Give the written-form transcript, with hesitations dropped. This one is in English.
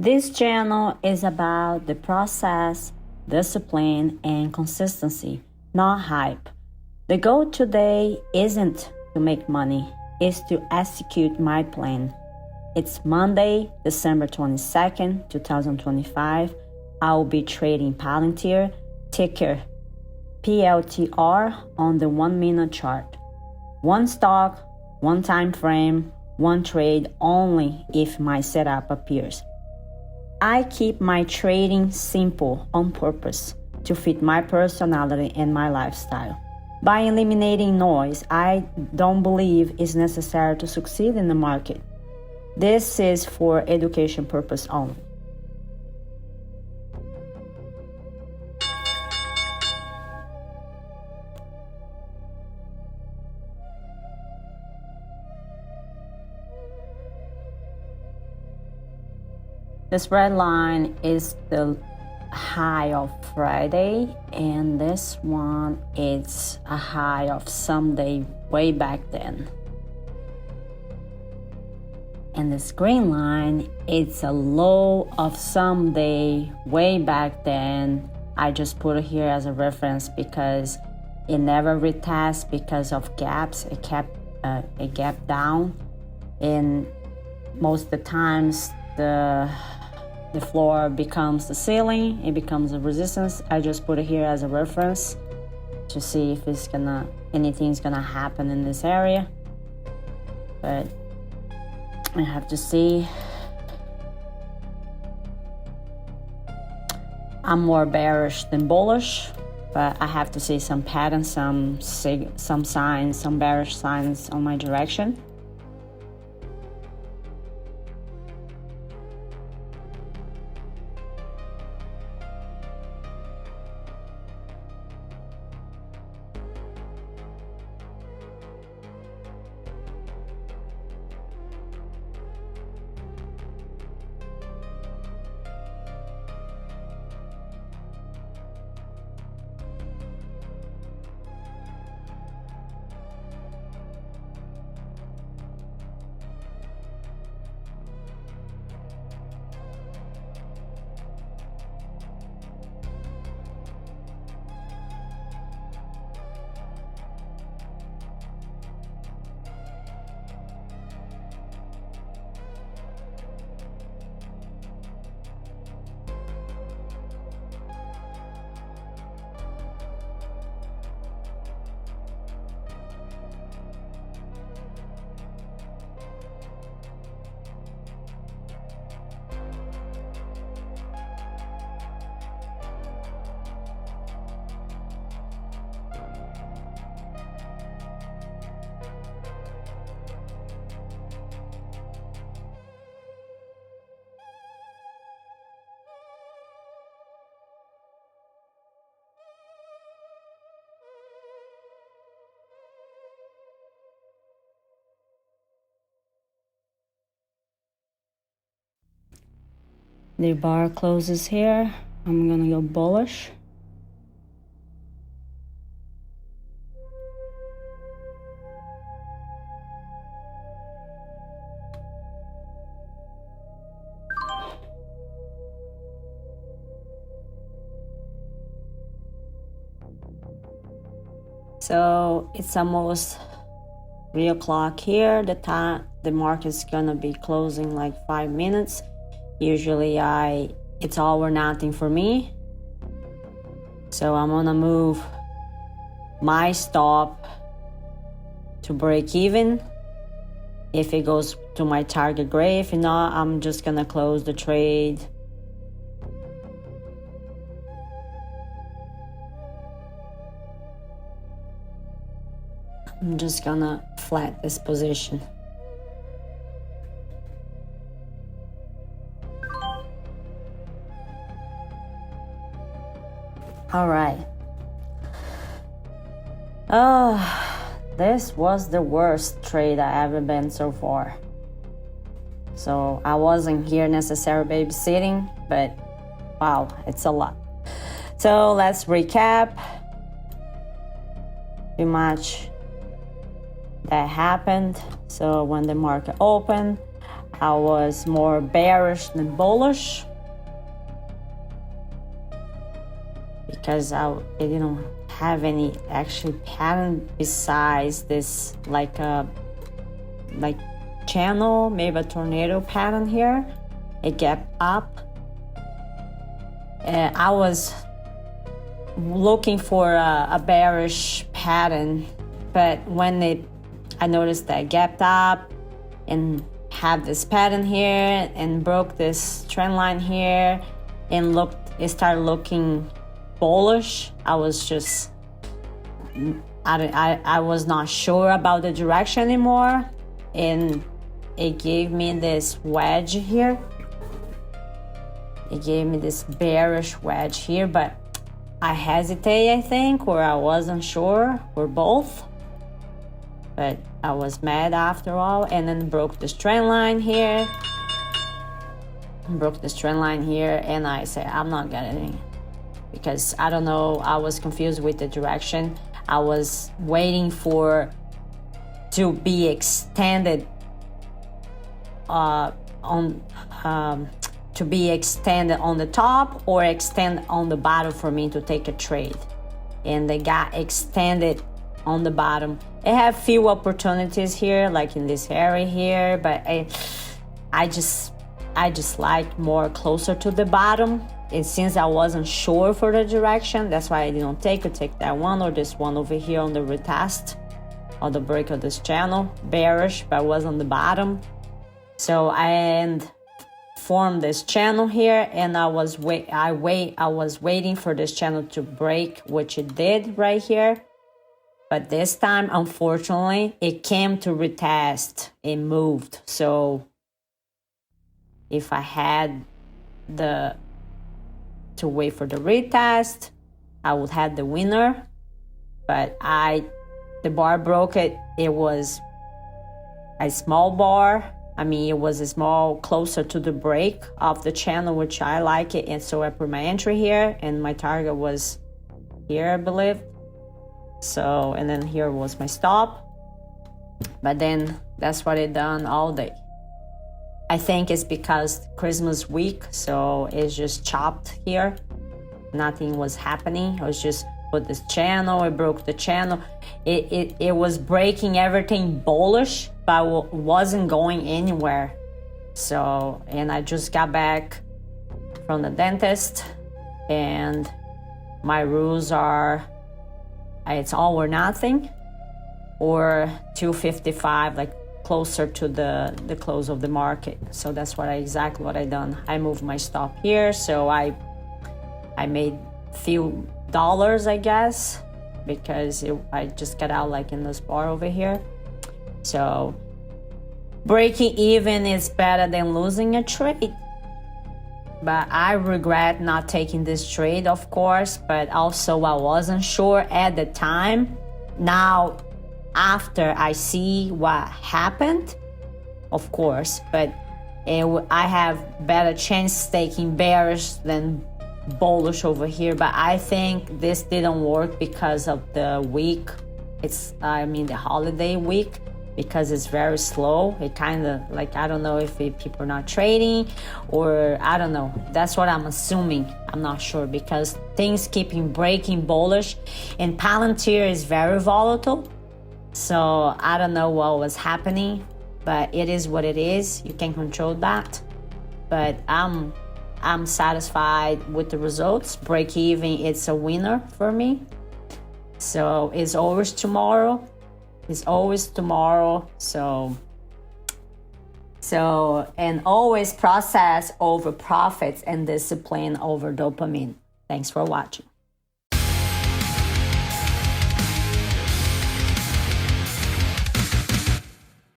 This channel is about the process, discipline, and consistency, not hype. The goal today isn't to make money, it's to execute my plan. It's Monday, December 22nd, 2025. I will be trading PLTR, ticker PLTR on the 1 minute chart. One stock, one time frame, one trade only if my setup appears. I keep my trading simple on purpose to fit my personality and my lifestyle. By eliminating noise, I don't believe is necessary to succeed in the market. This is for education purpose only. This red line is the high of Friday, and this one is a high of Sunday way back then. And this green line, it's a low of Sunday way back then. I just put it here as a reference because it never retests because of gaps. It kept a gap down, and most of the times the floor becomes the ceiling, it becomes a resistance. I just put it here as a reference to see if anything's gonna happen in this area. But I have to see. I'm more bearish than bullish, but I have to see some patterns, some signs, some bearish signs on my direction. The bar closes here. I'm gonna go bullish. So it's almost 3 o'clock here. The market's gonna be closing like 5 minutes. Usually it's all or nothing for me. So I'm gonna move my stop to break even. If it goes to my target, great. If not, I'm just gonna close the trade. I'm just gonna flat this position. All right. This was the worst trade I ever been so far. So I wasn't here necessarily babysitting, but wow, it's a lot. So let's recap. Pretty much that happened. So when the market opened, I was more bearish than bullish because I didn't have any actually pattern besides this like channel, maybe a tornado pattern here. It gap up. I was looking for a bearish pattern, but when I noticed that it gapped up and have this pattern here and broke this trend line here and it started looking bullish. I was just I was not sure about the direction anymore, and it gave me this wedge here. It gave me this bearish wedge here, but I hesitate, I think, or I wasn't sure, or both. But I was mad after all, and then broke this trend line here. And I said, I'm not getting it. Because I don't know, I was confused with the direction. I was waiting to be extended to be extended on the top or extend on the bottom for me to take a trade. And they got extended on the bottom. I have few opportunities here, like in this area here, but I just like more closer to the bottom. And since I wasn't sure for the direction, that's why I didn't take that one or this one over here on the retest or the break of this channel. Bearish, but I was on the bottom. So I formed this channel here, and I was waiting for this channel to break, which it did right here. But this time, unfortunately, it came to retest. It moved. So if I had to wait for the retest, I would have the winner. But the bar broke it. It was a small bar. I mean, it was a small, closer to the break of the channel, which I like it. And so I put my entry here, and my target was here, I believe. So, and then here was my stop. But then that's what it done all day. I think it's because Christmas week, so it's just chopped here. Nothing was happening. I was just put this channel, it broke the channel. It was breaking everything bullish, but wasn't going anywhere. So, and I just got back from the dentist, and my rules are it's all or nothing, or 255, like closer to the close of the market. So that's exactly what I done. I moved my stop here, so I made few dollars, I guess, because I just got out like in this bar over here. So breaking even is better than losing a trade. But I regret not taking this trade, of course, but also I wasn't sure at the time. Now, after I see what happened, of course, but I have better chance taking bearish than bullish over here. But I think this didn't work because of the week. The holiday week, because it's very slow. It kind of like, I don't know if people are not trading, or I don't know. That's what I'm assuming. I'm not sure, because things keeping breaking bullish, and PLTR is very volatile. So I don't know what was happening, but it is what it is. You can control that. But I'm satisfied with the results. Break even, it's a winner for me. So it's always tomorrow. It's always tomorrow. So and always process over profits and discipline over dopamine. Thanks for watching.